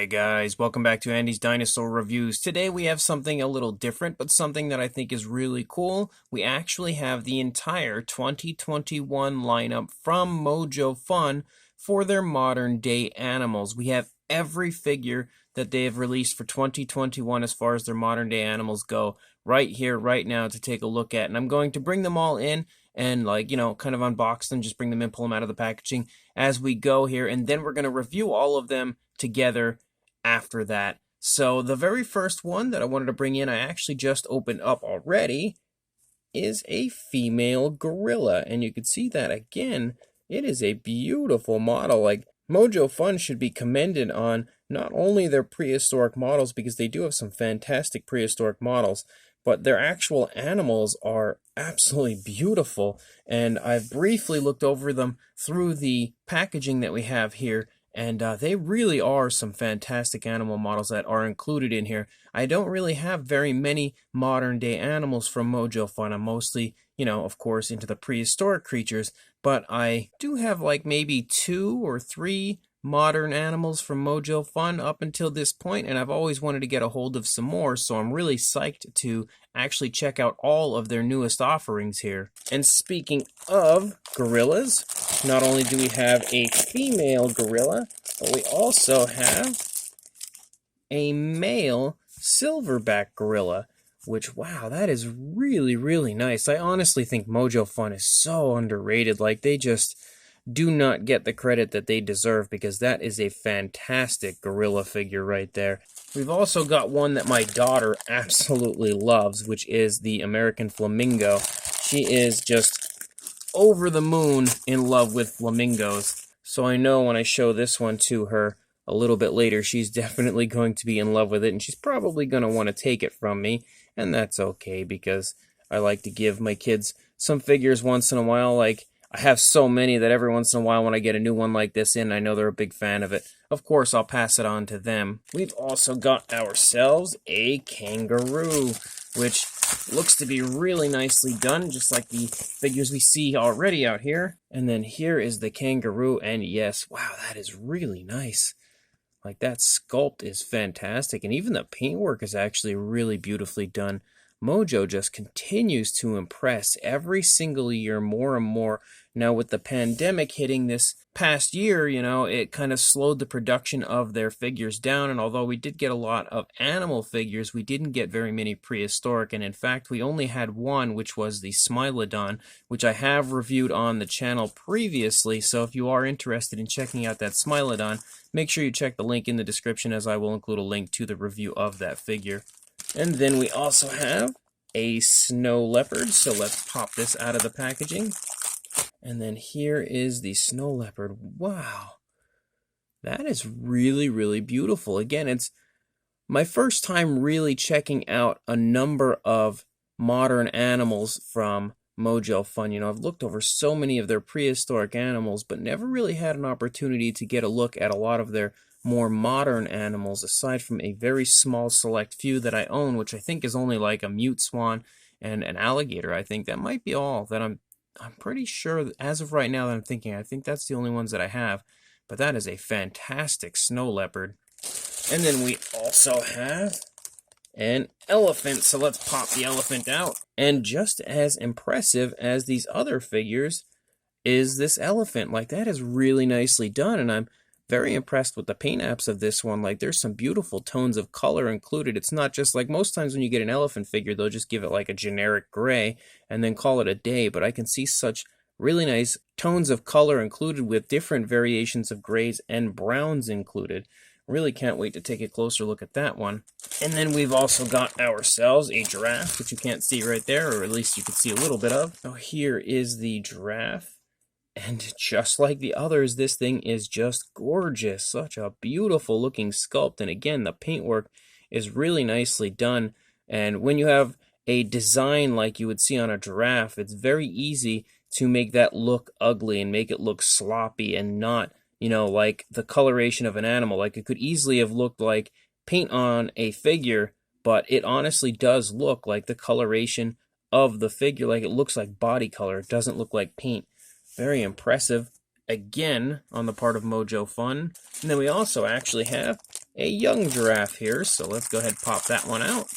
Hey guys, welcome back to Andy's Dinosaur Reviews. Today we have something a little different, but something that I think is really cool. We actually have the entire 2021 lineup from Mojo Fun for their modern day animals. We have every figure that they have released for 2021 as far as their modern day animals go right here, right now to take a look at. And I'm going to bring them all in and kind of unbox them, just bring them in, pull them out of the packaging as we go here. And then we're going to review all of them together after that. So the very first one that I wanted to bring in, I actually just opened up already, is a female gorilla. And you can see that again, it is a beautiful model. Like, Mojo Fun should be commended on not only their prehistoric models, because they do have some fantastic prehistoric models, but their actual animals are absolutely beautiful. And I've briefly looked over them through the packaging that we have here, and they really are some fantastic animal models that are included in here. I don't really have very many modern day animals from Mojo Fun. I'm mostly, of course, into the prehistoric creatures, but I do have like maybe 2 or 3 modern animals from Mojo Fun up until this point, and I've always wanted to get a hold of some more, so I'm really psyched to actually check out all of their newest offerings here. And speaking of gorillas, not only do we have a female gorilla, but we also have a male silverback gorilla, which, wow, that is really, really nice. I honestly think Mojo Fun is so underrated. Like, they just do not get the credit that they deserve, because that is a fantastic gorilla figure right there. We've also got one that my daughter absolutely loves, which is the American Flamingo. She is just over the moon in love with flamingos. So I know when I show this one to her a little bit later, she's definitely going to be in love with it, and she's probably going to want to take it from me, and that's okay, because I like to give my kids some figures once in a while. Like, I have so many that every once in a while when I get a new one like this in, I know they're a big fan of it. Of course, I'll pass it on to them. We've also got ourselves a kangaroo, which looks to be really nicely done, just like the figures we see already out here. And then here is the kangaroo, and yes, wow, that is really nice. Like, that sculpt is fantastic, and even the paintwork is actually really beautifully done. Mojo just continues to impress every single year more and more. Now, with the pandemic hitting this past year, it kind of slowed the production of their figures down, and although we did get a lot of animal figures, we didn't get very many prehistoric, and in fact, we only had one, which was the Smilodon, which I have reviewed on the channel previously, so if you are interested in checking out that Smilodon, make sure you check the link in the description, as I will include a link to the review of that figure. And then we also have a snow leopard, so let's pop this out of the packaging. And then here is the snow leopard. Wow, that is really, really beautiful. Again, it's my first time really checking out a number of modern animals from Mojo Fun. I've looked over so many of their prehistoric animals, but never really had an opportunity to get a look at a lot of their more modern animals, aside from a very small select few that I own, which I think is only like a mute swan and an alligator. I think that might be all that I'm pretty sure, as of right now that I'm thinking, I think that's the only ones that I have. But that is a fantastic snow leopard. And then we also have an elephant, so let's pop the elephant out. And just as impressive as these other figures is this elephant. Like, that is really nicely done, and I'm very impressed with the paint apps of this one. Like, there's some beautiful tones of color included. It's not just like most times when you get an elephant figure, they'll just give it like a generic gray and then call it a day, but I can see such really nice tones of color included with different variations of grays and browns included. Really can't wait to take a closer look at that one. And then we've also got ourselves a giraffe, which you can't see right there, or at least you can see a little bit of. So here is the giraffe. And just like the others, this thing is just gorgeous. Such a beautiful looking sculpt. And again, the paintwork is really nicely done. And when you have a design like you would see on a giraffe, it's very easy to make that look ugly and make it look sloppy and not, like the coloration of an animal. Like, it could easily have looked like paint on a figure, but it honestly does look like the coloration of the figure. Like, it looks like body color. It doesn't look like paint. Very impressive, again, on the part of Mojo Fun. And then we also actually have a young giraffe here, so let's go ahead and pop that one out.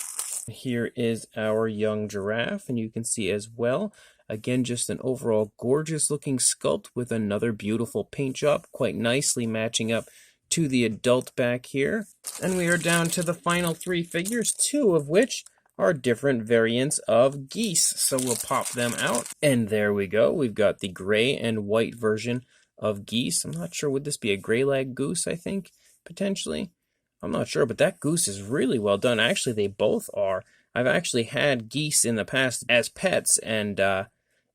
Here is our young giraffe, and you can see as well, again, just an overall gorgeous looking sculpt with another beautiful paint job, quite nicely matching up to the adult back here. And we are down to the final three figures, two of which are different variants of geese. So we'll pop them out. And there we go. We've got the gray and white version of geese. I'm not sure, would this be a gray-lag goose, I think, potentially? I'm not sure, but that goose is really well done. Actually, they both are. I've actually had geese in the past as pets, and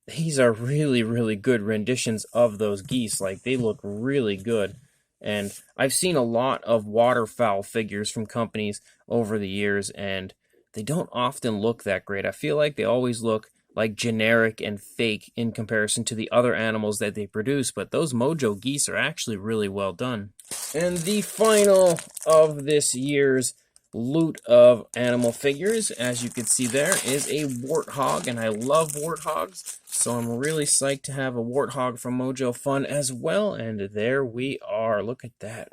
these are really, really good renditions of those geese. Like, they look really good. And I've seen a lot of waterfowl figures from companies over the years, and they don't often look that great. I feel like they always look like generic and fake in comparison to the other animals that they produce, but those Mojo geese are actually really well done. And the final of this year's loot of animal figures, as you can see there, is a Warthog, and I love Warthogs, so I'm really psyched to have a Warthog from Mojo Fun as well, and there we are. Look at that.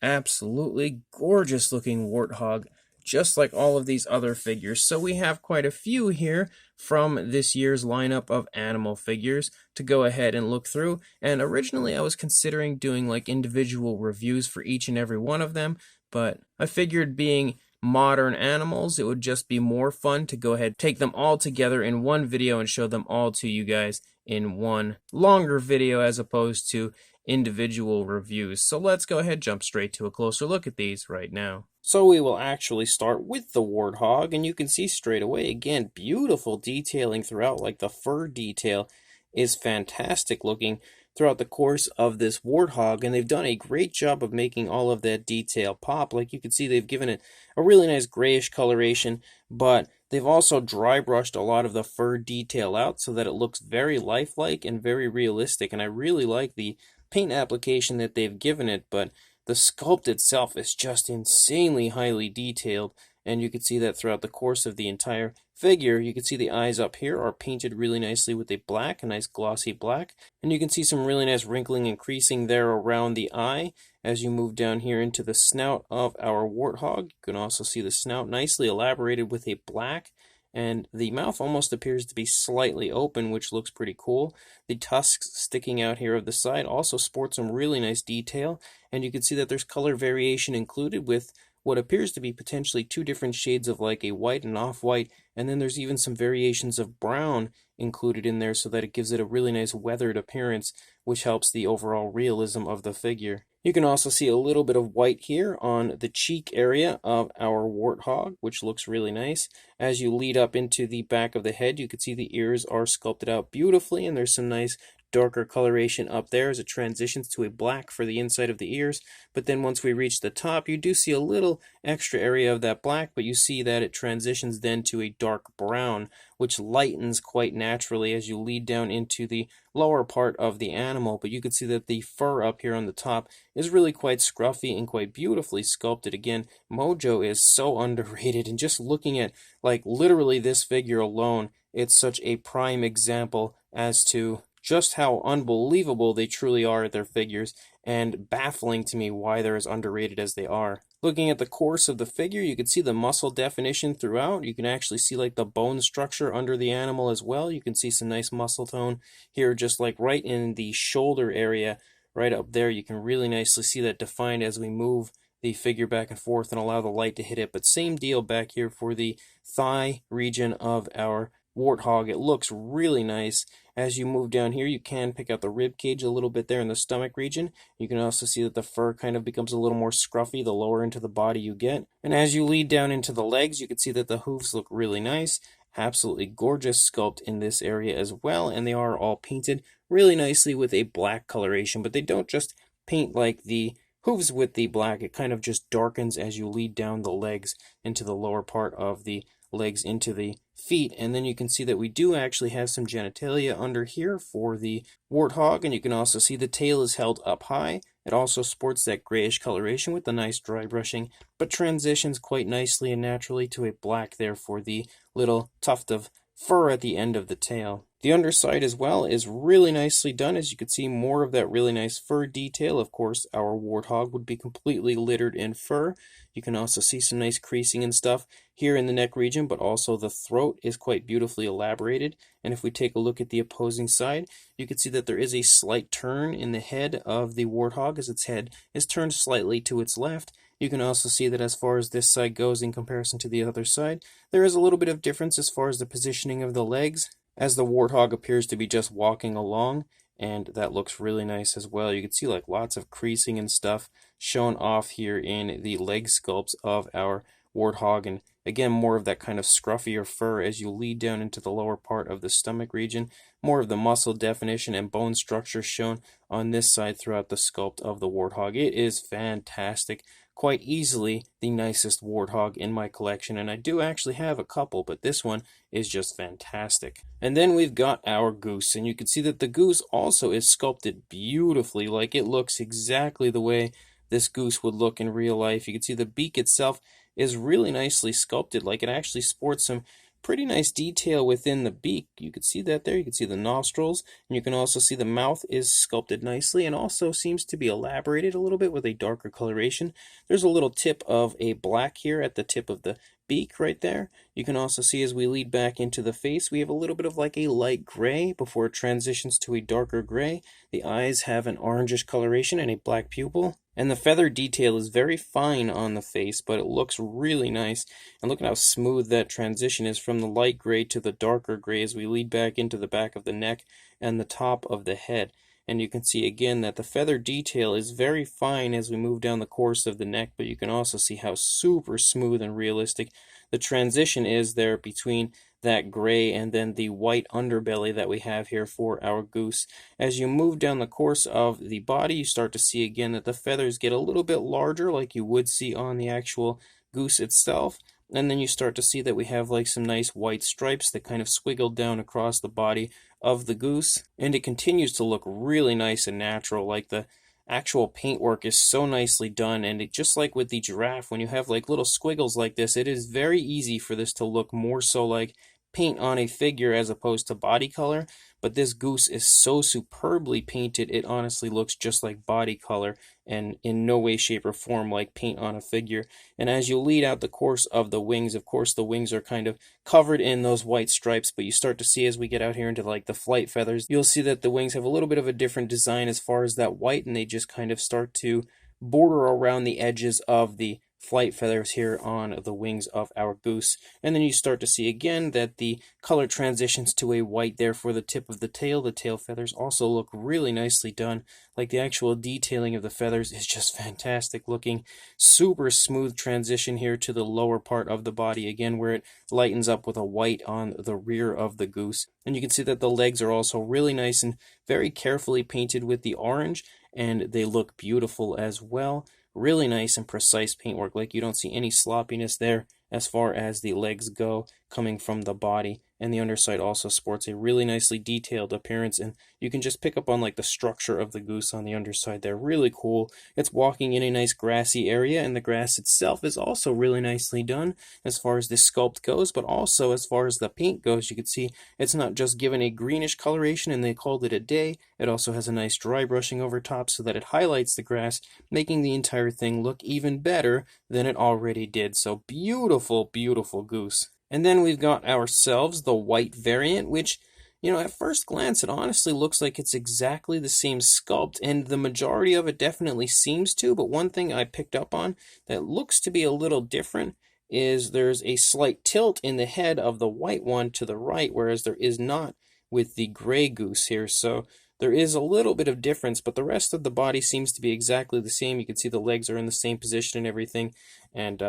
Absolutely gorgeous looking Warthog, just like all of these other figures. So we have quite a few here from this year's lineup of animal figures to go ahead and look through. And originally I was considering doing like individual reviews for each and every one of them, but I figured being modern animals, it would just be more fun to go ahead, take them all together in one video and show them all to you guys in one longer video as opposed to individual reviews. So let's go ahead, jump straight to a closer look at these right now. So we will actually start with the Warthog, and you can see straight away, again, beautiful detailing throughout, like the fur detail is fantastic looking throughout the course of this Warthog, and they've done a great job of making all of that detail pop. Like you can see, they've given it a really nice grayish coloration, but they've also dry brushed a lot of the fur detail out so that it looks very lifelike and very realistic, and I really like the paint application that they've given it, but the sculpt itself is just insanely highly detailed, and you can see that throughout the course of the entire figure. You can see the eyes up here are painted really nicely with a black, a nice glossy black, and you can see some really nice wrinkling and creasing there around the eye. As you move down here into the snout of our Warthog, you can also see the snout nicely elaborated with a black, and the mouth almost appears to be slightly open, which looks pretty cool. The tusks sticking out here of the side also sport some really nice detail, and you can see that there's color variation included with what appears to be potentially two different shades of like a white and off-white, and then there's even some variations of brown included in there so that it gives it a really nice weathered appearance, which helps the overall realism of the figure. You can also see a little bit of white here on the cheek area of our Warthog, which looks really nice. As you lead up into the back of the head, you can see the ears are sculpted out beautifully, and there's some nice darker coloration up there as it transitions to a black for the inside of the ears. But then once we reach the top, you do see a little extra area of that black, but you see that it transitions then to a dark brown, which lightens quite naturally as you lead down into the lower part of the animal. But you can see that the fur up here on the top is really quite scruffy and quite beautifully sculpted. Again, Mojo is so underrated, and just looking at like literally this figure alone, it's such a prime example as to just how unbelievable they truly are at their figures, and baffling to me why they're as underrated as they are. Looking at the course of the figure, you can see the muscle definition throughout. You can actually see like the bone structure under the animal as well. You can see some nice muscle tone here, just like right in the shoulder area, right up there. You can really nicely see that defined as we move the figure back and forth and allow the light to hit it. But same deal back here for the thigh region of our Warthog. It looks really nice. As you move down here, you can pick out the rib cage a little bit there in the stomach region. You can also see that the fur kind of becomes a little more scruffy the lower into the body you get. And as you lead down into the legs, you can see that the hooves look really nice. Absolutely gorgeous sculpt in this area as well, and they are all painted really nicely with a black coloration, but they don't just paint like the hooves with the black. It kind of just darkens as you lead down the legs into the lower part of the legs into the feet. And then you can see that we do actually have some genitalia under here for the Warthog, and you can also see the tail is held up high. It also sports that grayish coloration with the nice dry brushing, but transitions quite nicely and naturally to a black there for the little tuft of fur at the end of the tail. The underside as well is really nicely done. As you can see, more of that really nice fur detail. Of course, our warthog would be completely littered in fur. You can also see some nice creasing and stuff here in the neck region, but also the throat is quite beautifully elaborated. And if we take a look at the opposing side, you can see that there is a slight turn in the head of the warthog as its head is turned slightly to its left. You can also see that as far as this side goes in comparison to the other side, there is a little bit of difference as far as the positioning of the legs, as the warthog appears to be just walking along, and that looks really nice as well. You can see like lots of creasing and stuff shown off here in the leg sculpts of our warthog, and again more of that kind of scruffier fur as you lead down into the lower part of the stomach region. More of the muscle definition and bone structure shown on this side throughout the sculpt of the warthog. It is fantastic. Quite easily the nicest warthog in my collection, and I do actually have a couple, but this one is just fantastic. And then we've got our goose, and you can see that the goose also is sculpted beautifully. Like, it looks exactly the way this goose would look in real life. You can see the beak itself is really nicely sculpted. Like, it actually sports some pretty nice detail within the beak. You can see that there. You can see the nostrils, and you can also see the mouth is sculpted nicely and also seems to be elaborated a little bit with a darker coloration. There's a little tip of a black here at the tip of the beak right there. You can also see as we lead back into the face, we have a little bit of like a light gray before it transitions to a darker gray. The eyes have an orangish coloration and a black pupil. And the feather detail is very fine on the face, but it looks really nice. And look at how smooth that transition is from the light gray to the darker gray as we lead back into the back of the neck and the top of the head. And you can see again that the feather detail is very fine as we move down the course of the neck, but you can also see how super smooth and realistic the transition is there between that gray and then the white underbelly that we have here for our goose. As you move down the course of the body, you start to see again that the feathers get a little bit larger like you would see on the actual goose itself. And then you start to see that we have like some nice white stripes that kind of squiggle down across the body of the goose. And it continues to look really nice and natural. Like, the actual paintwork is so nicely done, and it, just like with the giraffe, when you have like little squiggles like this, it is very easy for this to look more so like paint on a figure as opposed to body color. But this goose is so superbly painted, it honestly looks just like body color and in no way, shape, or form like paint on a figure. And as you lead out the course of the wings, of course the wings are kind of covered in those white stripes, but you start to see as we get out here into like the flight feathers, you'll see that the wings have a little bit of a different design as far as that white, and they just kind of start to border around the edges of the flight feathers here on the wings of our goose. And then you start to see again that the color transitions to a white there for the tip of the tail. The tail feathers also look really nicely done. Like, the actual detailing of the feathers is just fantastic looking. Super smooth transition here to the lower part of the body again, where it lightens up with a white on the rear of the goose. And you can see that the legs are also really nice and very carefully painted with the orange, and they look beautiful as well. Really nice and precise paintwork. Like, you don't see any sloppiness there as far as the legs go coming from the body. And the underside also sports a really nicely detailed appearance, and you can just pick up on like the structure of the goose on the underside there. Really cool. It's walking in a nice grassy area, and the grass itself is also really nicely done as far as this sculpt goes, but also as far as the paint goes. You can see it's not just given a greenish coloration and they called it a day. It also has a nice dry brushing over top so that it highlights the grass, making the entire thing look even better than it already did. So beautiful, beautiful goose. And then we've got ourselves the white variant, which, at first glance, it honestly looks like it's exactly the same sculpt, and the majority of it definitely seems to, but one thing I picked up on that looks to be a little different is there's a slight tilt in the head of the white one to the right, whereas there is not with the gray goose here. So there is a little bit of difference, but the rest of the body seems to be exactly the same. You can see the legs are in the same position and everything, and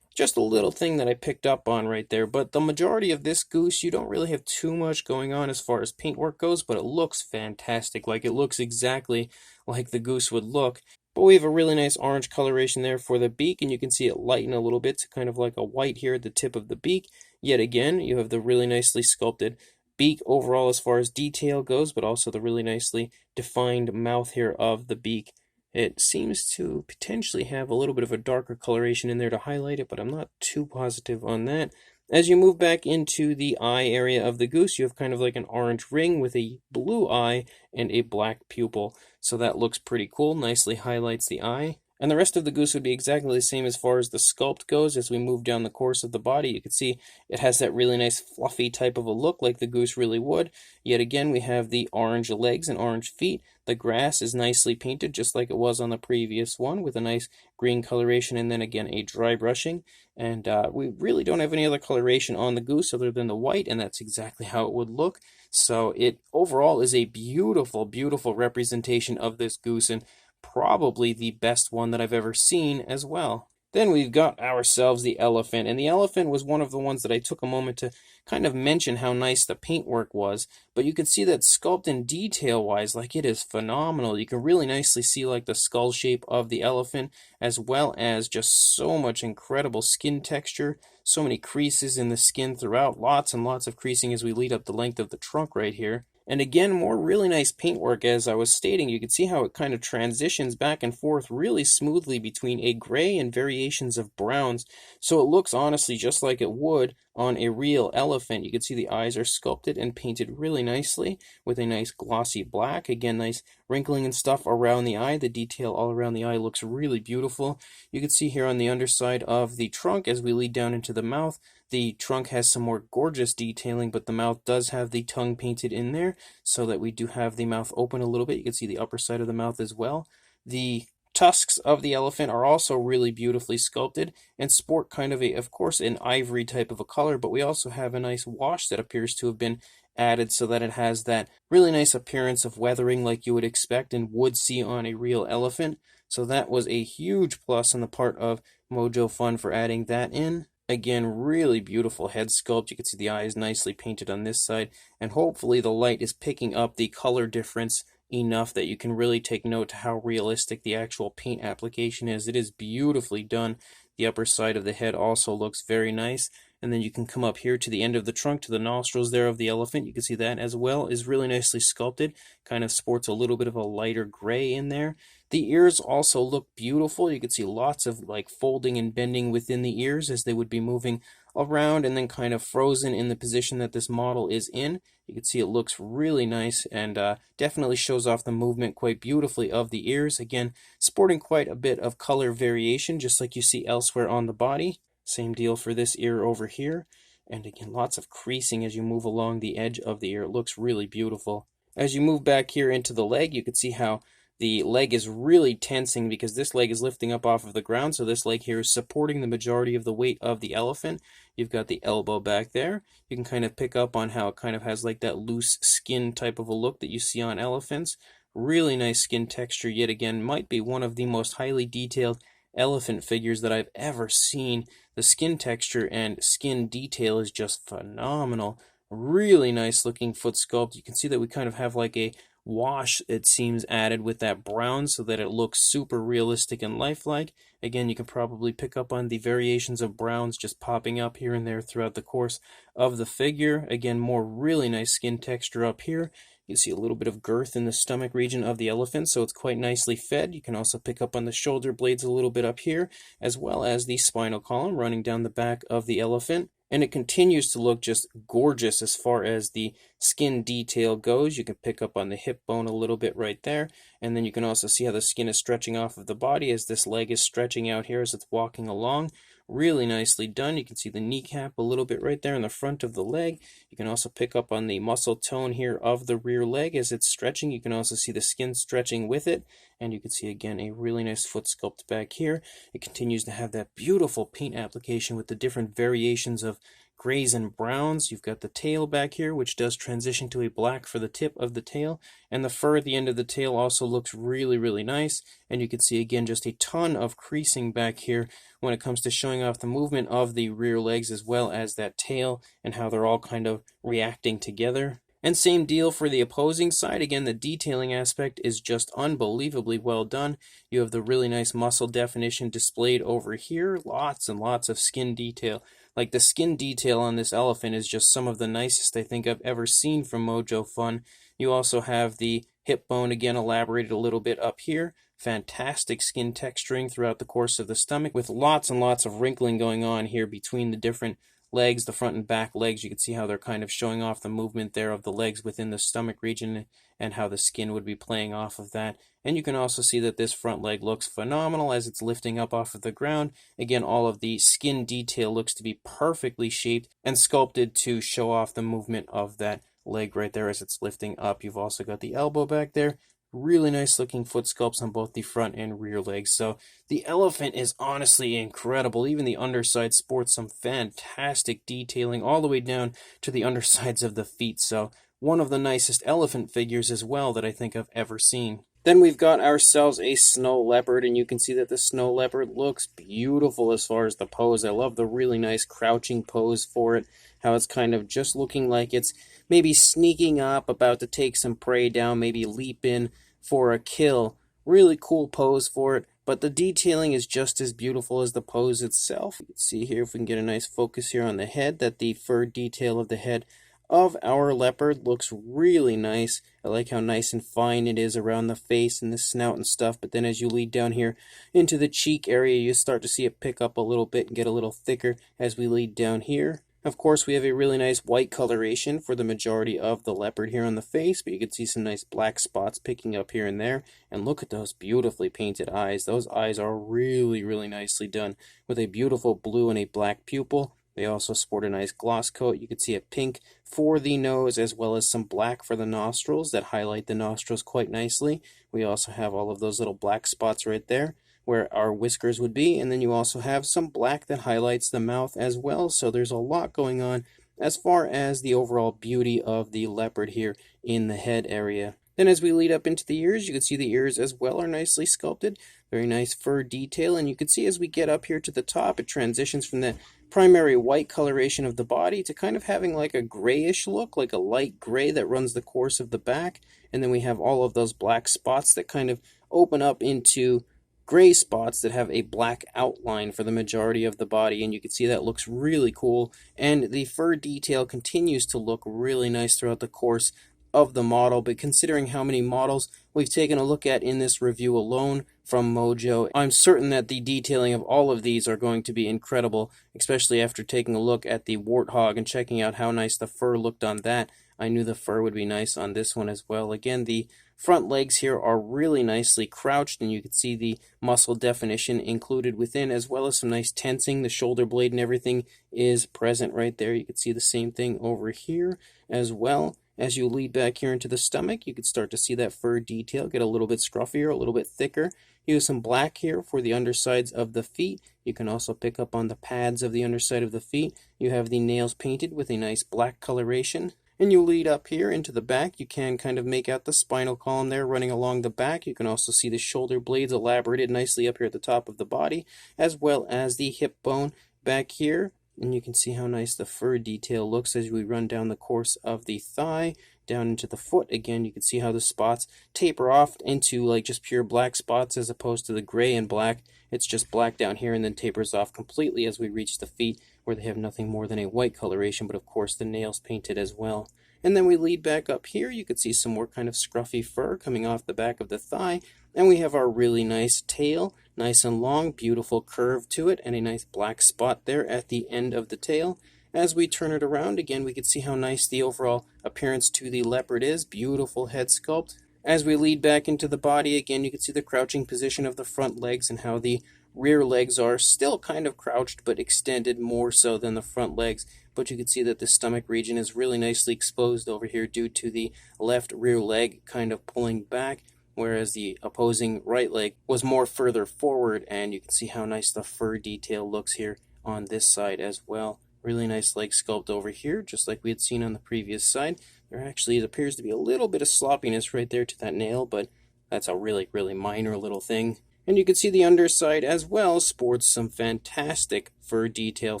just a little thing that I picked up on right there. But the majority of this goose, you don't really have too much going on as far as paintwork goes, but it looks fantastic. Like, it looks exactly like the goose would look. But we have a really nice orange coloration there for the beak, and you can see it lighten a little bit to kind of like a white here at the tip of the beak. Yet again, you have the really nicely sculpted beak overall as far as detail goes, but also the really nicely defined mouth here of the beak. It seems to potentially have a little bit of a darker coloration in there to highlight it, but I'm not too positive on that. As you move back into the eye area of the goose, you have kind of like an orange ring with a blue eye and a black pupil. So that looks pretty cool, nicely highlights the eye. And the rest of the goose would be exactly the same as far as the sculpt goes. As we move down the course of the body, you can see it has that really nice fluffy type of a look like the goose really would. Yet again, we have the orange legs and orange feet. The grass is nicely painted just like it was on the previous one with a nice green coloration and then again a dry brushing. And we really don't have any other coloration on the goose other than the white, and that's exactly how it would look. So it overall is a beautiful, beautiful representation of this goose, and probably the best one that I've ever seen as well. Then we've got ourselves the elephant, and the elephant was one of the ones that I took a moment to kind of mention how nice the paintwork was, but you can see that sculpt and detail-wise, like it is phenomenal. You can really nicely see like the skull shape of the elephant, as well as just so much incredible skin texture, so many creases in the skin throughout, lots and lots of creasing as we lead up the length of the trunk right here. And again, more really nice paintwork. As I was stating, you can see how it kind of transitions back and forth really smoothly between a gray and variations of browns. So it looks honestly just like it would on a real elephant. You can see the eyes are sculpted and painted really nicely with a nice glossy black. Again, nice wrinkling and stuff around the eye. The detail all around the eye looks really beautiful. You can see here on the underside of the trunk as we lead down into the mouth, the trunk has some more gorgeous detailing, but the mouth does have the tongue painted in there so that we do have the mouth open a little bit. You can see the upper side of the mouth as well. The tusks of the elephant are also really beautifully sculpted and sport kind of of course, an ivory type of a color, but we also have a nice wash that appears to have been added so that it has that really nice appearance of weathering like you would expect and would see on a real elephant. So that was a huge plus on the part of Mojo Fun for adding that in. Again, really beautiful head sculpt. You can see the eyes nicely painted on this side, and hopefully the light is picking up the color difference enough that you can really take note to how realistic the actual paint application is. It is beautifully done. The upper side of the head also looks very nice. And then you can come up here to the end of the trunk, to the nostrils there of the elephant. You can see that as well is really nicely sculpted. Kind of sports a little bit of a lighter gray in there. The ears also look beautiful. You can see lots of like folding and bending within the ears as they would be moving around and then kind of frozen in the position that this model is in. You can see it looks really nice and definitely shows off the movement quite beautifully of the ears. Again, sporting quite a bit of color variation just like you see elsewhere on the body. Same deal for this ear over here. And again, lots of creasing as you move along the edge of the ear. It looks really beautiful. As you move back here into the leg, you can see how the leg is really tensing because this leg is lifting up off of the ground. So this leg here is supporting the majority of the weight of the elephant. You've got the elbow back there. You can kind of pick up on how it kind of has like that loose skin type of a look that you see on elephants. Really nice skin texture yet again. Might be one of the most highly detailed elephant figures that I've ever seen. The skin texture and skin detail is just phenomenal. Really nice looking foot sculpt. You can see that we kind of have like a wash, it seems, added with that brown so that it looks super realistic and lifelike. Again, you can probably pick up on the variations of browns just popping up here and there throughout the course of the figure. Again, more really nice skin texture up here. You see a little bit of girth in the stomach region of the elephant, so it's quite nicely fed. You can also pick up on the shoulder blades a little bit up here, as well as the spinal column running down the back of the elephant. And it continues to look just gorgeous as far as the skin detail goes. You can pick up on the hip bone a little bit right there. And then you can also see how the skin is stretching off of the body as this leg is stretching out here as it's walking along. Really nicely done. You can see the kneecap a little bit right there in the front of the leg. You can also pick up on the muscle tone here of the rear leg as it's stretching. You can also see the skin stretching with it. And you can see again a really nice foot sculpt back here. It continues to have that beautiful paint application with the different variations of grays and browns. You've got the tail back here, which does transition to a black for the tip of the tail. And the fur at the end of the tail also looks really, really nice. And you can see again just a ton of creasing back here when it comes to showing off the movement of the rear legs as well as that tail and how they're all kind of reacting together. And same deal for the opposing side. Again, the detailing aspect is just unbelievably well done. You have the really nice muscle definition displayed over here. Lots and lots of skin detail. Like the skin detail on this elephant is just some of the nicest I think I've ever seen from Mojo Fun. You also have the hip bone again elaborated a little bit up here. Fantastic skin texturing throughout the course of the stomach with lots and lots of wrinkling going on here between the different legs, the front and back legs. You can see how they're kind of showing off the movement there of the legs within the stomach region and how the skin would be playing off of that. And you can also see that this front leg looks phenomenal as it's lifting up off of the ground. Again, all of the skin detail looks to be perfectly shaped and sculpted to show off the movement of that leg right there as it's lifting up. You've also got the elbow back there. Really nice looking foot sculpts on both the front and rear legs. So the elephant is honestly incredible. Even the underside sports some fantastic detailing all the way down to the undersides of the feet. So one of the nicest elephant figures as well that I think I've ever seen. Then we've got ourselves a snow leopard, and you can see that the snow leopard looks beautiful as far as the pose. I love the really nice crouching pose for it, how it's kind of just looking like it's maybe sneaking up, about to take some prey down, maybe leap in for a kill. Really cool pose for it, but the detailing is just as beautiful as the pose itself. You can see here, if we can get a nice focus here on the head, that the fur detail of the head of our leopard looks really nice. I like how nice and fine it is around the face and the snout and stuff, but then as you lead down here into the cheek area, you start to see it pick up a little bit and get a little thicker as we lead down here. Of course, we have a really nice white coloration for the majority of the leopard here on the face, but you can see some nice black spots picking up here and there. And look at those beautifully painted eyes. Those eyes are really, really nicely done with a beautiful blue and a black pupil. They also sport a nice gloss coat. You can see a pink for the nose as well as some black for the nostrils that highlight the nostrils quite nicely. We also have all of those little black spots right there where our whiskers would be, and then you also have some black that highlights the mouth as well. So there's a lot going on as far as the overall beauty of the leopard here in the head area. Then as we lead up into the ears, you can see the ears as well are nicely sculpted. Very nice fur detail, and you can see as we get up here to the top, it transitions from the primary white coloration of the body to kind of having like a grayish look, like a light gray that runs the course of the back. And then we have all of those black spots that kind of open up into gray spots that have a black outline for the majority of the body, and you can see that looks really cool. And the fur detail continues to look really nice throughout the course of the model, but considering how many models we've taken a look at in this review alone from Mojo, I'm certain that the detailing of all of these are going to be incredible, especially after taking a look at the Warthog and checking out how nice the fur looked on that. I knew the fur would be nice on this one as well. Again, the front legs here are really nicely crouched, and you can see the muscle definition included within, as well as some nice tensing. The shoulder blade and everything is present right there. You can see the same thing over here as well. As you lead back here into the stomach, you can start to see that fur detail get a little bit scruffier, a little bit thicker. Use some black here for the undersides of the feet. You can also pick up on the pads of the underside of the feet. You have the nails painted with a nice black coloration. And you lead up here into the back. You can kind of make out the spinal column there running along the back. You can also see the shoulder blades elaborated nicely up here at the top of the body, as well as the hip bone back here. And you can see how nice the fur detail looks as we run down the course of the thigh, down into the foot. Again, you can see how the spots taper off into like just pure black spots as opposed to the gray and black. It's just black down here and then tapers off completely as we reach the feet, where they have nothing more than a white coloration, but of course the nails painted as well. And then we lead back up here. You can see some more kind of scruffy fur coming off the back of the thigh. And we have our really nice tail, nice and long, beautiful curve to it, and a nice black spot there at the end of the tail. As we turn it around, again, we can see how nice the overall appearance to the leopard is. Beautiful head sculpt. As we lead back into the body, again, you can see the crouching position of the front legs and how the rear legs are still kind of crouched, but extended more so than the front legs. But you can see that the stomach region is really nicely exposed over here due to the left rear leg kind of pulling back, whereas the opposing right leg was more further forward. And you can see how nice the fur detail looks here on this side as well. Really nice leg sculpt over here, just like we had seen on the previous side. There actually appears to be a little bit of sloppiness right there to that nail, but that's a really, really minor little thing. And you can see the underside as well sports some fantastic fur detail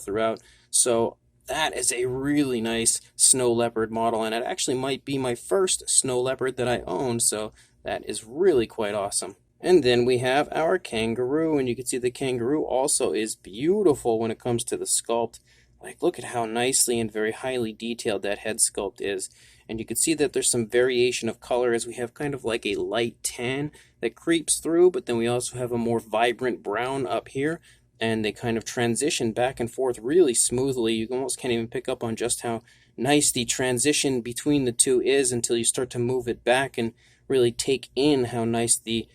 throughout. So that is a really nice snow leopard model, and it actually might be my first snow leopard that I own, so that is really quite awesome. And then we have our kangaroo, and you can see the kangaroo also is beautiful when it comes to the sculpt. Like, look at how nicely and very highly detailed that head sculpt is. And you can see that there's some variation of color as we have kind of like a light tan that creeps through, but then we also have a more vibrant brown up here. and they kind of transition back and forth really smoothly. You almost can't even pick up on just how nice the transition between the two is until you start to move it back and really take in how nice the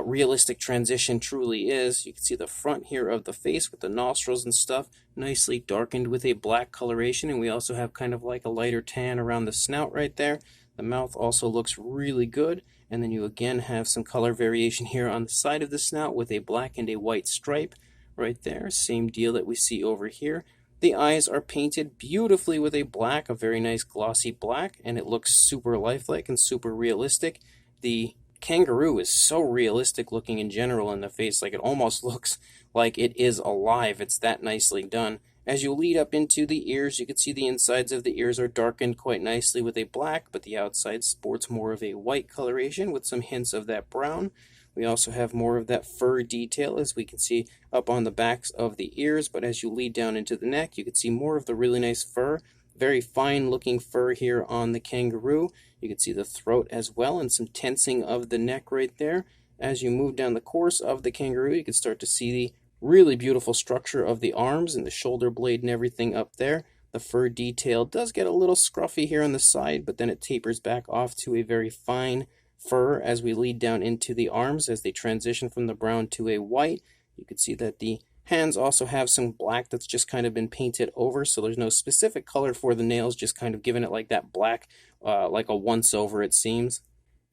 realistic transition truly is. You can see the front here of the face with the nostrils and stuff, nicely darkened with a black coloration, and we also have kind of like a lighter tan around the snout right there. The mouth also looks really good, and then you again have some color variation here on the side of the snout with a black and a white stripe right there. Same deal that we see over here. The eyes are painted beautifully with a black, a very nice glossy black, and it looks super lifelike and super realistic. The kangaroo is so realistic looking in general in the face, like it almost looks like it is alive. It's that nicely done. As you lead up into the ears, you can see the insides of the ears are darkened quite nicely with a black, but the outside sports more of a white coloration with some hints of that brown. We also have more of that fur detail, as we can see up on the backs of the ears, but as you lead down into the neck, you can see more of the really nice fur. Very fine looking fur here on the kangaroo. You can see the throat as well and some tensing of the neck right there. As you move down the course of the kangaroo, you can start to see the really beautiful structure of the arms and the shoulder blade and everything up there. The fur detail does get a little scruffy here on the side, but then it tapers back off to a very fine fur as we lead down into the arms as they transition from the brown to a white. You can see that the hands also have some black that's just kind of been painted over, so there's no specific color for the nails, just kind of giving it like that black, like a once-over it seems.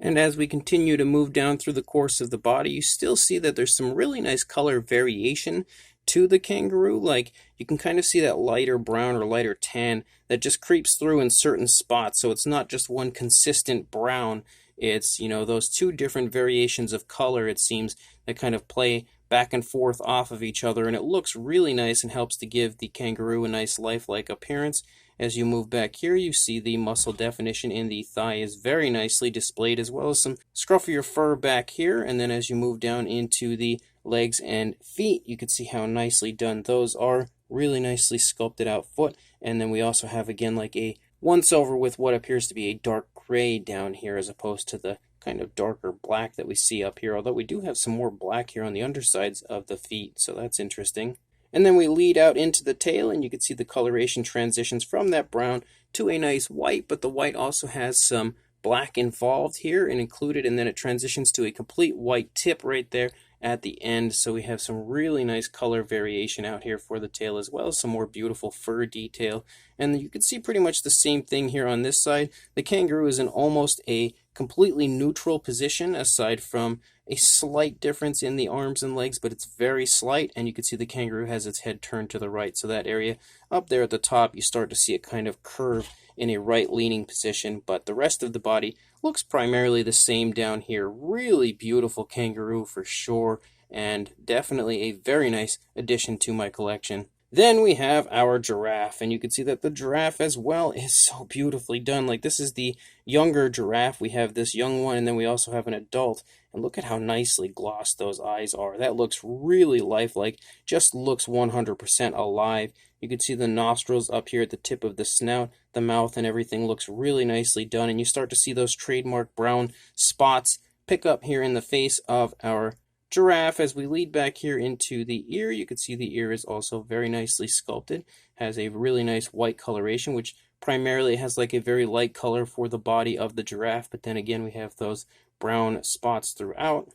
And as we continue to move down through the course of the body, you still see that there's some really nice color variation to the kangaroo. Like, you can kind of see that lighter brown or lighter tan that just creeps through in certain spots, so it's not just one consistent brown. It's, those two different variations of color, it seems, that kind of play back and forth off of each other, and it looks really nice and helps to give the kangaroo a nice lifelike appearance. As you move back here, you see the muscle definition in the thigh is very nicely displayed, as well as some scruffier fur back here. And then as you move down into the legs and feet, you can see how nicely done those are. Really nicely sculpted out foot. And then we also have, again, like a once-over with what appears to be a dark gray down here, as opposed to the kind of darker black that we see up here, although we do have some more black here on the undersides of the feet, so that's interesting. And then we lead out into the tail, and you can see the coloration transitions from that brown to a nice white, but the white also has some black involved here and included, and then it transitions to a complete white tip right there at the end. So we have some really nice color variation out here for the tail, as well as some more beautiful fur detail. And you can see pretty much the same thing here on this side. The kangaroo is in almost a completely neutral position, aside from a slight difference in the arms and legs, but it's very slight, and you can see the kangaroo has its head turned to the right, so that area up there at the top, you start to see it kind of curve in a right-leaning position, but the rest of the body looks primarily the same down here. Really beautiful kangaroo for sure, and definitely a very nice addition to my collection. Then we have our giraffe, and you can see that the giraffe as well is so beautifully done. Like, this is the younger giraffe. We have this young one, and then we also have an adult. And look at how nicely glossed those eyes are. That looks really lifelike. Just looks 100% alive. You can see the nostrils up here at the tip of the snout. The mouth and everything looks really nicely done. And you start to see those trademark brown spots pick up here in the face of our giraffe. As we lead back here into the ear, you can see the ear is also very nicely sculpted. Has a really nice white coloration, which primarily has like a very light color for the body of the giraffe. But then again, we have those brown spots throughout.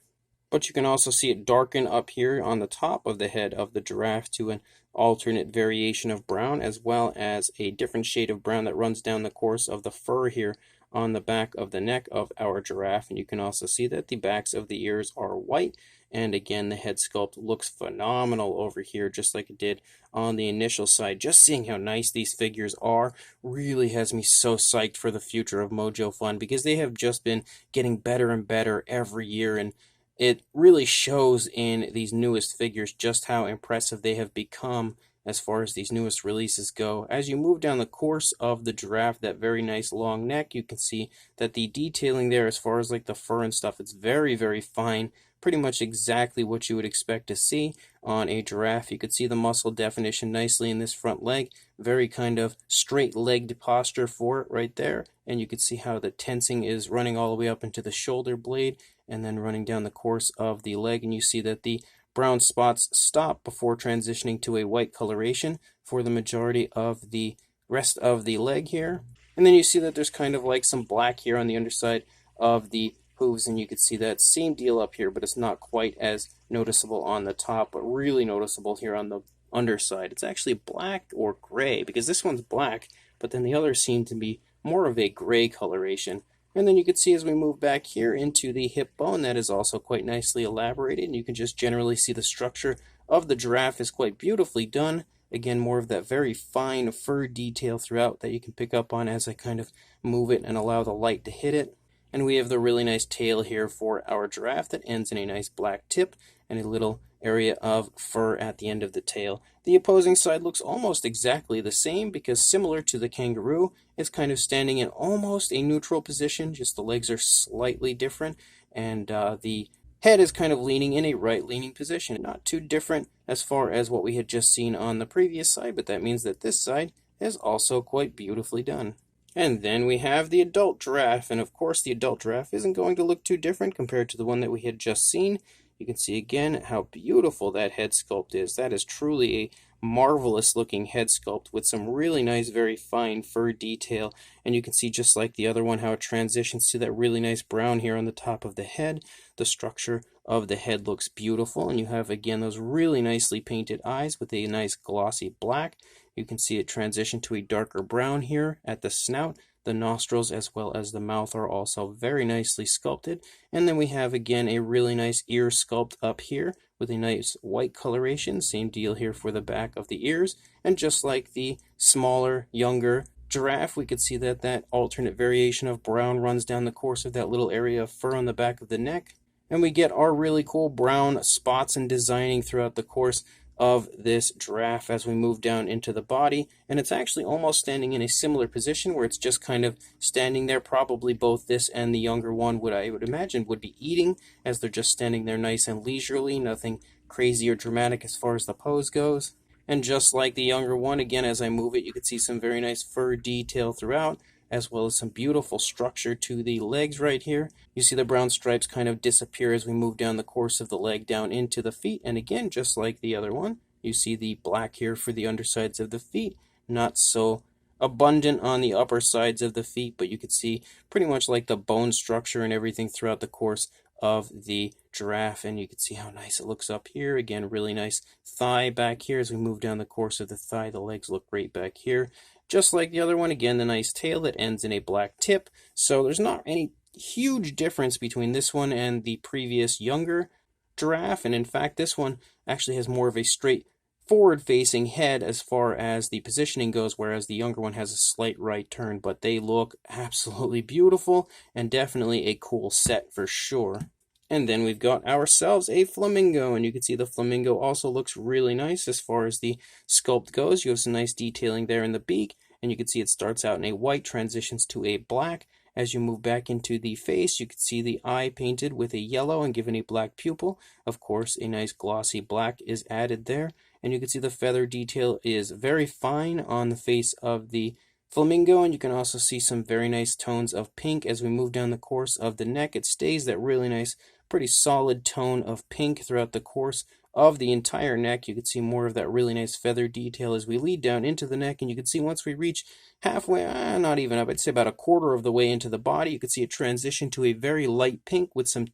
But you can also see it darken up here on the top of the head of the giraffe to an alternate variation of brown, as well as a different shade of brown that runs down the course of the fur here on the back of the neck of our giraffe. And you can also see that the backs of the ears are white. And again, the head sculpt looks phenomenal over here, just like it did on the initial side. Just seeing how nice these figures are really has me so psyched for the future of Mojo Fun, because they have just been getting better and better every year, and it really shows in these newest figures just how impressive they have become as far as these newest releases go. As you move down the course of the giraffe, that very nice long neck, you can see that the detailing there, as far as like the fur and stuff, it's very, very fine. Pretty much exactly what you would expect to see on a giraffe. You could see the muscle definition nicely in this front leg. Very kind of straight-legged posture for it right there. And you could see how the tensing is running all the way up into the shoulder blade and then running down the course of the leg. And you see that the brown spots stop before transitioning to a white coloration for the majority of the rest of the leg here. And then you see that there's kind of like some black here on the underside of the hooves, and you can see that same deal up here, but it's not quite as noticeable on the top, but really noticeable here on the underside. It's actually black or gray, because this one's black, but then the others seem to be more of a gray coloration. And then you can see as we move back here into the hip bone, that is also quite nicely elaborated, and you can just generally see the structure of the giraffe is quite beautifully done. Again, more of that very fine fur detail throughout that you can pick up on as I kind of move it and allow the light to hit it. And we have the really nice tail here for our giraffe that ends in a nice black tip and a little area of fur at the end of the tail. The opposing side looks almost exactly the same, because similar to the kangaroo, it's kind of standing in almost a neutral position, just the legs are slightly different, and the head is kind of leaning in a right-leaning position. Not too different as far as what we had just seen on the previous side, but that means that this side is also quite beautifully done. And then we have the adult giraffe, and of course the adult giraffe isn't going to look too different compared to the one that we had just seen. You can see again how beautiful that head sculpt is. That is truly a marvelous looking head sculpt with some really nice, very fine fur detail. And you can see, just like the other one, how it transitions to that really nice brown here on the top of the head. The structure of the head looks beautiful, and you have again those really nicely painted eyes with a nice glossy black. You can see it transition to a darker brown here at the snout. The nostrils as well as the mouth are also very nicely sculpted. And then we have again a really nice ear sculpt up here with a nice white coloration. Same deal here for the back of the ears. And just like the smaller, younger giraffe, we could see that that alternate variation of brown runs down the course of that little area of fur on the back of the neck. And we get our really cool brown spots and designing throughout the course of this giraffe as we move down into the body, and it's actually almost standing in a similar position where it's just kind of standing there. Probably both this and the younger one I would imagine would be eating, as they're just standing there nice and leisurely, nothing crazy or dramatic as far as the pose goes. And just like the younger one, again as I move it, you can see some very nice fur detail throughout, as well as some beautiful structure to the legs right here. You see the brown stripes kind of disappear as we move down the course of the leg down into the feet, and again, just like the other one, you see the black here for the undersides of the feet. Not so abundant on the upper sides of the feet, but you can see pretty much like the bone structure and everything throughout the course of the giraffe, and you can see how nice it looks up here. Again, really nice thigh back here as we move down the course of the thigh. The legs look great back here. Just like the other one, again, the nice tail that ends in a black tip. So there's not any huge difference between this one and the previous younger giraffe. And in fact, this one actually has more of a straight forward-facing head as far as the positioning goes, whereas the younger one has a slight right turn. But they look absolutely beautiful and definitely a cool set for sure. And then we've got ourselves a flamingo, and you can see the flamingo also looks really nice as far as the sculpt goes. You have some nice detailing there in the beak, and you can see it starts out in a white, transitions to a black. As you move back into the face, you can see the eye painted with a yellow and given a black pupil. Of course, a nice glossy black is added there, and you can see the feather detail is very fine on the face of the flamingo, and you can also see some very nice tones of pink as we move down the course of the neck. It stays that really nice, pretty solid tone of pink throughout the course of the entire neck. You can see more of that really nice feather detail as we lead down into the neck, and you can see once we reach halfway, not even up, I'd say about a quarter of the way into the body, you can see it transition to a very light pink with some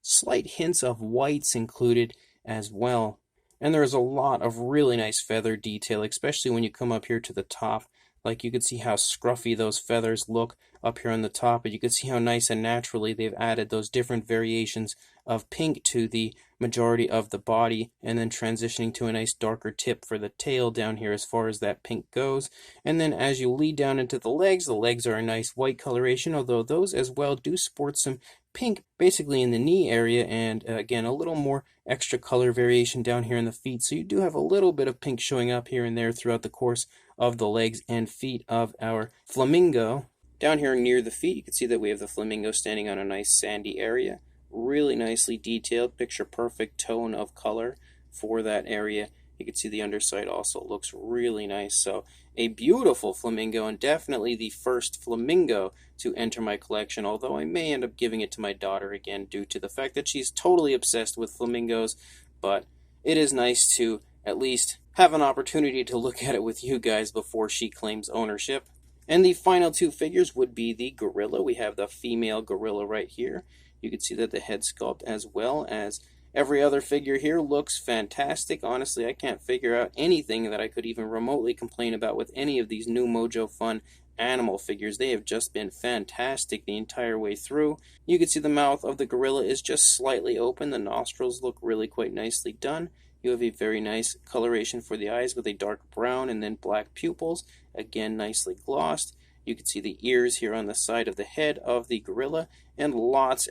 slight hints of whites included as well. And there's a lot of really nice feather detail, especially when you come up here to the top. Like you can see how scruffy those feathers look up here on the top, but you can see how nice and naturally they've added those different variations of pink to the majority of the body, and then transitioning to a nice darker tip for the tail down here as far as that pink goes. And then as you lead down into the legs are a nice white coloration, although those as well do sport some pink basically in the knee area, and again a little more extra color variation down here in the feet. So you do have a little bit of pink showing up here and there throughout the course of the legs and feet of our flamingo. Down here near the feet, you can see that we have the flamingo standing on a nice sandy area. Really nicely detailed, picture perfect tone of color for that area. You can see the underside also looks really nice. So a beautiful flamingo, and definitely the first flamingo to enter my collection, although I may end up giving it to my daughter again due to the fact that she's totally obsessed with flamingos. But it is nice to at least have an opportunity to look at it with you guys before she claims ownership. And the final two figures would be the gorilla. We have the female gorilla right here. You can see that the head sculpt, as well as every other figure here, looks fantastic. Honestly, I can't figure out anything that I could even remotely complain about with any of these new Mojo Fun animal figures. They have just been fantastic the entire way through. You can see the mouth of the gorilla is just slightly open. The nostrils look really quite nicely done. You have a very nice coloration for the eyes with a dark brown and then black pupils. Again, nicely glossed. You can see the ears here on the side of the head of the gorilla, and lots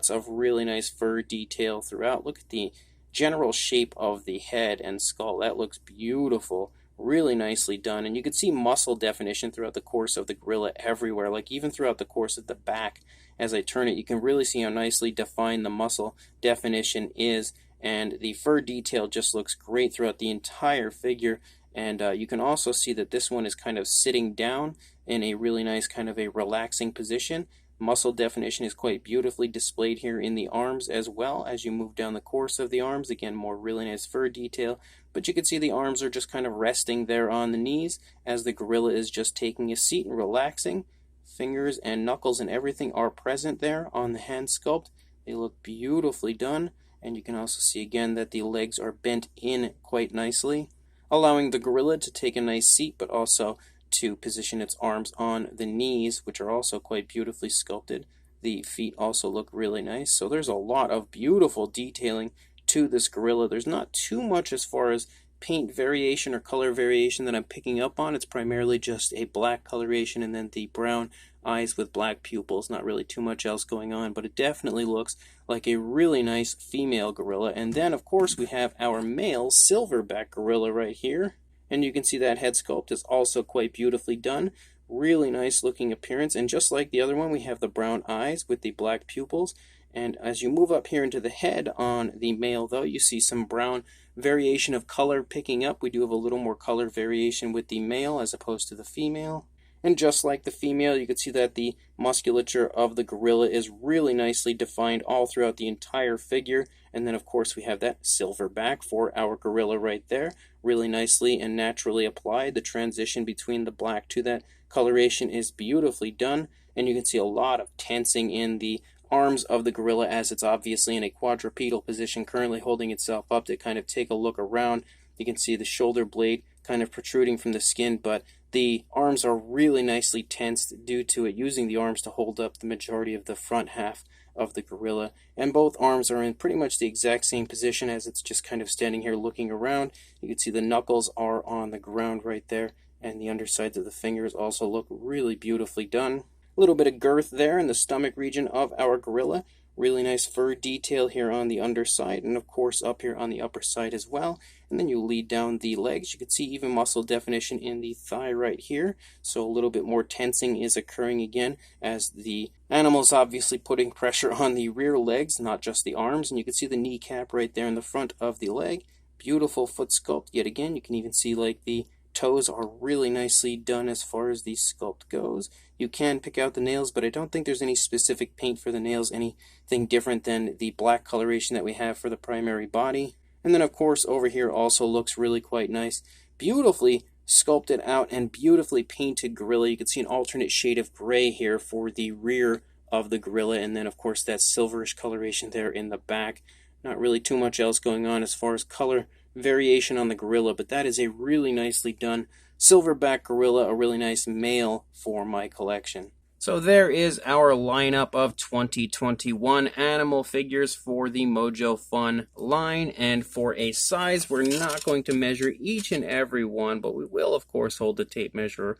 of really nice fur detail throughout. Look at the general shape of the head and skull. That looks beautiful. Really nicely done. And you can see muscle definition throughout the course of the gorilla everywhere, like even throughout the course of the back. As I turn it, you can really see how nicely defined the muscle definition is, and the fur detail just looks great throughout the entire figure. And you can also see that this one is kind of sitting down in a really nice kind of a relaxing position. Muscle definition is quite beautifully displayed here in the arms as well. As you move down the course of the arms, again, more really nice fur detail. But you can see the arms are just kind of resting there on the knees as the gorilla is just taking a seat and relaxing. Fingers and knuckles and everything are present there on the hand sculpt. They look beautifully done. And you can also see again that the legs are bent in quite nicely, allowing the gorilla to take a nice seat, but also to position its arms on the knees, which are also quite beautifully sculpted. The feet also look really nice. So there's a lot of beautiful detailing to this gorilla. There's not too much as far as paint variation or color variation that I'm picking up on. It's primarily just a black coloration and then the brown eyes with black pupils. Not really too much else going on, but it definitely looks like a really nice female gorilla. And then, of course, we have our male silverback gorilla right here. And you can see that head sculpt is also quite beautifully done. Really nice looking appearance. And just like the other one, we have the brown eyes with the black pupils. And as you move up here into the head on the male, though, you see some brown variation of color picking up. We do have a little more color variation with the male as opposed to the female. And just like the female, you can see that the musculature of the gorilla is really nicely defined all throughout the entire figure. And then, of course, we have that silverback for our gorilla right there. Really nicely and naturally applied. The transition between the black to that coloration is beautifully done. And you can see a lot of tensing in the arms of the gorilla as it's obviously in a quadrupedal position, currently holding itself up to kind of take a look around. You can see the shoulder blade kind of protruding from the skin, but the arms are really nicely tensed due to it using the arms to hold up the majority of the front half of the gorilla. And both arms are in pretty much the exact same position as it's just kind of standing here looking around. You can see the knuckles are on the ground right there, and the undersides of the fingers also look really beautifully done. A little bit of girth there in the stomach region of our gorilla. Really nice fur detail here on the underside, and of course up here on the upper side as well. And then you lead down the legs. You can see even muscle definition in the thigh right here. So a little bit more tensing is occurring again as the animal's obviously putting pressure on the rear legs, not just the arms. And you can see the kneecap right there in the front of the leg. Beautiful foot sculpt yet again. You can even see like the toes are really nicely done as far as the sculpt goes. You can pick out the nails, but I don't think there's any specific paint for the nails, anything different than the black coloration that we have for the primary body. And then, of course, over here also looks really quite nice. Beautifully sculpted out and beautifully painted gorilla. You can see an alternate shade of gray here for the rear of the gorilla, and then, of course, that silverish coloration there in the back. Not really too much else going on as far as color variation on the gorilla, but that is a really nicely done silverback gorilla, a really nice male for my collection. So there is our lineup of 2021 animal figures for the Mojo Fun line, and for a size, we're not going to measure each and every one, but we will, of course, hold the tape measure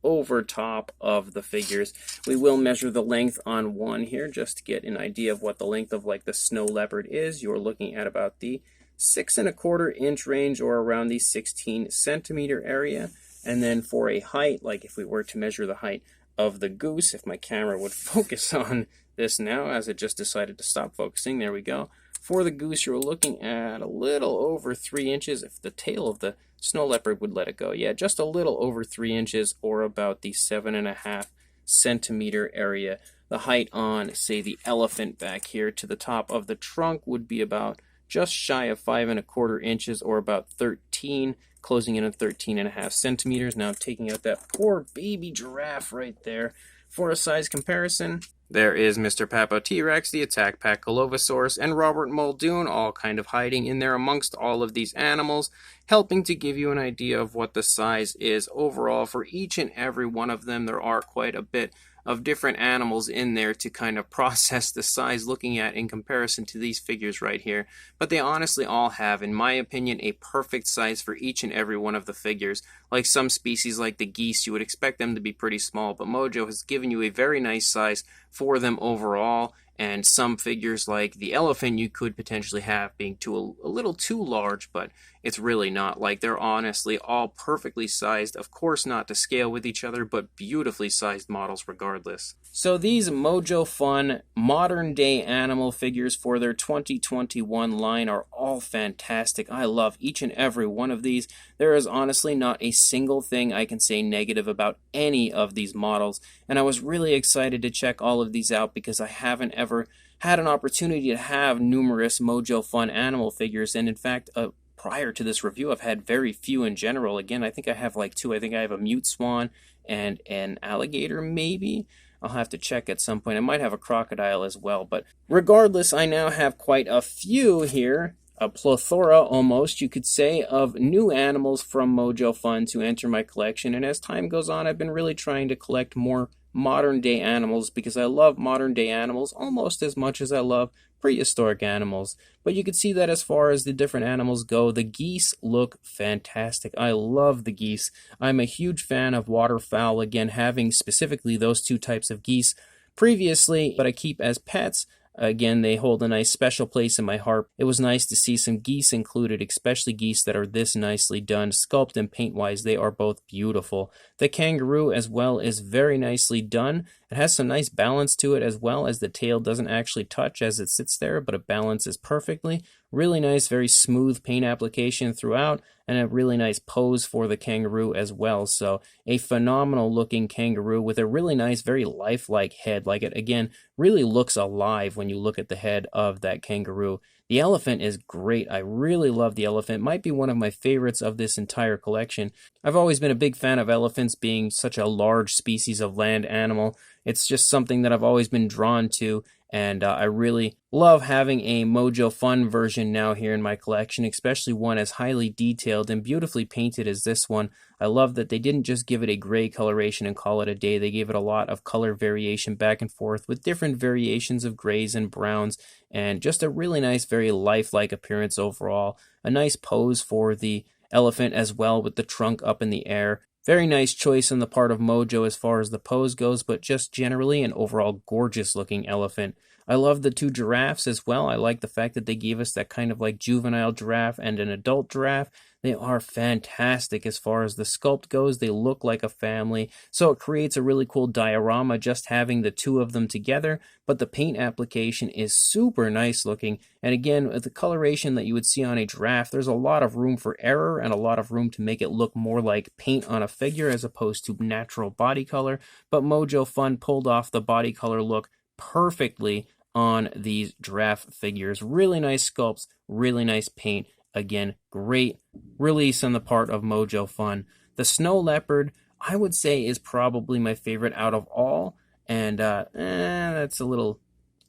over top of the figures. We will measure the length on one here just to get an idea of what the length of like the snow leopard is. You're looking at about the 6¼ inch range, or around the 16 centimeter area. And then for a height, like if we were to measure the height of the goose, if my camera would focus on this now, as it just decided to stop focusing, there we go. For the goose, you're looking at a little over 3 inches. If the tail of the snow leopard would let it go, yeah, just a little over 3 inches, or about the 7½ centimeter area. The height on, say, the elephant back here to the top of the trunk would be about just shy of 5¼ inches, or about 13, closing in at 13.5 centimeters. Now taking out that poor baby giraffe right there for a size comparison. There is Mr. Papo T-Rex, the Attack Pack Colovosaurus, and Robert Muldoon, all kind of hiding in there amongst all of these animals, helping to give you an idea of what the size is overall for each and every one of them. There are quite a bit of different animals in there to kind of process the size looking at in comparison to these figures right here. But they honestly all have, in my opinion, a perfect size for each and every one of the figures. Like some species like the geese, you would expect them to be pretty small, but Mojo has given you a very nice size for them overall. And some figures like the elephant you could potentially have being a little too large, but it's really not. Like, they're honestly all perfectly sized, of course not to scale with each other, but beautifully sized models regardless. So these Mojo Fun modern day animal figures for their 2021 line are all fantastic. I love each and every one of these. There is honestly not a single thing I can say negative about any of these models, and I was really excited to check all of these out because I haven't ever had an opportunity to have numerous Mojo Fun animal figures, and in fact, prior to this review, I've had very few in general. Again, I think I have like two. I think I have a mute swan and an alligator, maybe. I'll have to check at some point. I might have a crocodile as well, but regardless, I now have quite a few here. A plethora, almost, you could say, of new animals from Mojo Fun to enter my collection, and as time goes on, I've been really trying to collect more modern-day animals because I love modern-day animals almost as much as I love prehistoric animals. But you can see that as far as the different animals go, the geese look fantastic. I love the geese. I'm a huge fan of waterfowl, again, having specifically those two types of geese previously, but I keep as pets. Again, they hold a nice special place in my heart. It was nice to see some geese included, especially geese that are this nicely done. Sculpt and paint-wise, they are both beautiful. The kangaroo as well is very nicely done. It has some nice balance to it as well, as the tail doesn't actually touch as it sits there, but it balances perfectly. Really nice, very smooth paint application throughout, and a really nice pose for the kangaroo as well. So a phenomenal looking kangaroo with a really nice, very lifelike head. Like, it again really looks alive when you look at the head of that kangaroo. The elephant is great. I really love the elephant. Might be one of my favorites of this entire collection. I've always been a big fan of elephants being such a large species of land animal. It's just something that I've always been drawn to, and I really love having a Mojo Fun version now here in my collection, especially one as highly detailed and beautifully painted as this one. I love that they didn't just give it a gray coloration and call it a day. They gave it a lot of color variation back and forth with different variations of grays and browns, and just a really nice, very lifelike appearance overall. A nice pose for the elephant as well, with the trunk up in the air. Very nice choice on the part of Mojo as far as the pose goes, but just generally an overall gorgeous looking elephant. I love the two giraffes as well. I like the fact that they gave us that kind of like juvenile giraffe and an adult giraffe. They are fantastic as far as the sculpt goes. They look like a family, so it creates a really cool diorama just having the two of them together, but the paint application is super nice looking. And again, with the coloration that you would see on a giraffe, there's a lot of room for error and a lot of room to make it look more like paint on a figure as opposed to natural body color, but Mojo Fun pulled off the body color look perfectly on these giraffe figures. Really nice sculpts, really nice paint. Again, great release on the part of Mojo Fun. The snow leopard, I would say, is probably my favorite out of all, and that's a little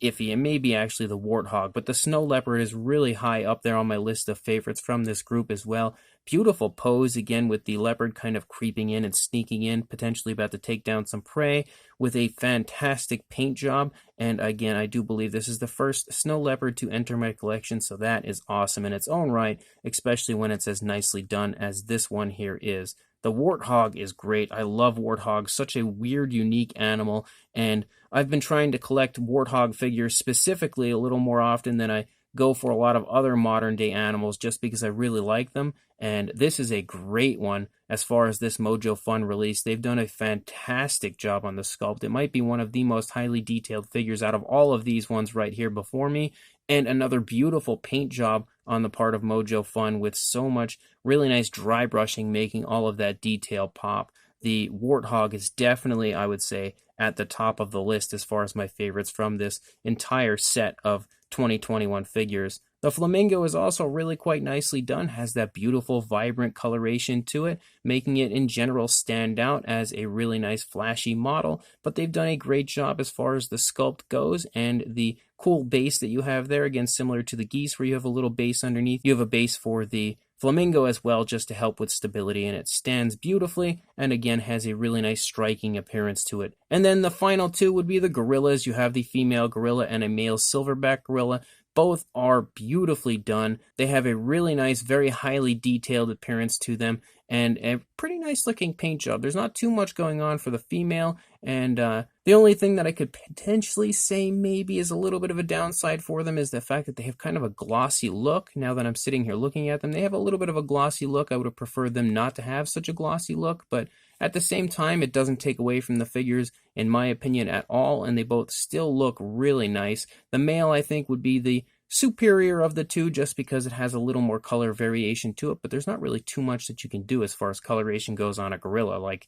iffy, and maybe actually the warthog, but the snow leopard is really high up there on my list of favorites from this group as well. Beautiful pose, again, with the leopard kind of creeping in and sneaking in, potentially about to take down some prey, with a fantastic paint job. And again, I do believe this is the first snow leopard to enter my collection, so that is awesome in its own right, especially when it's as nicely done as this one here is. The warthog is great. I love warthogs, such a weird, unique animal, and I've been trying to collect warthog figures specifically a little more often than I go for a lot of other modern day animals, just because I really like them, and this is a great one as far as this Mojo Fun release. They've done a fantastic job on the sculpt. It might be one of the most highly detailed figures out of all of these ones right here before me, and another beautiful paint job on the part of Mojo Fun with so much really nice dry brushing, making all of that detail pop. The warthog is definitely, I would say, at the top of the list as far as my favorites from this entire set of 2021 figures The Flamingo is also really quite nicely done, has that beautiful vibrant coloration to it, making it in general stand out as a really nice flashy model, but they've done a great job as far as the sculpt goes, and the cool base that you have there, again similar to the Geese where you have a little base underneath, you have a base for the Flamingo as well, just to help with stability, and it stands beautifully and again has a really nice striking appearance to it. And then the final two would be the gorillas. You have the female gorilla and a male silverback gorilla. Both are beautifully done. They have a really nice, very highly detailed appearance to them, and a pretty nice looking paint job. There's not too much going on for the female, and the only thing that I could potentially say maybe is a little bit of a downside for them is the fact that they have kind of a glossy look. Now that I'm sitting here looking at them, they have a little bit of a glossy look. I would have preferred them not to have such a glossy look, but at the same time, it doesn't take away from the figures, in my opinion, at all, and they both still look really nice. The male, I think, would be the superior of the two just because it has a little more color variation to it, but there's not really too much that you can do as far as coloration goes on a gorilla. Like,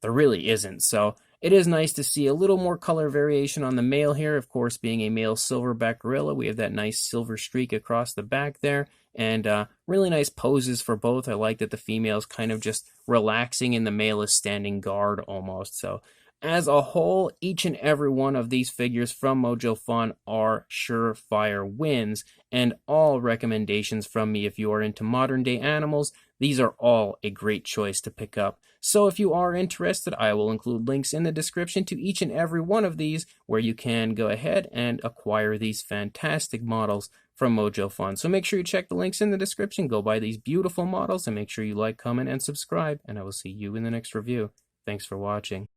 there really isn't. So it is nice to see a little more color variation on the male here. Of course, being a male silverback gorilla, we have that nice silver streak across the back there, and really nice poses for both. I like that the female is kind of just relaxing and the male is standing guard almost. So as a whole, each and every one of these figures from Mojo Fun are surefire wins, and all recommendations from me. If you are into modern day animals, these are all a great choice to pick up. So if you are interested, I will include links in the description to each and every one of these where you can go ahead and acquire these fantastic models from Mojo Fun. So make sure you check the links in the description, go buy these beautiful models, and make sure you like, comment, and subscribe, and I will see you in the next review. Thanks for watching.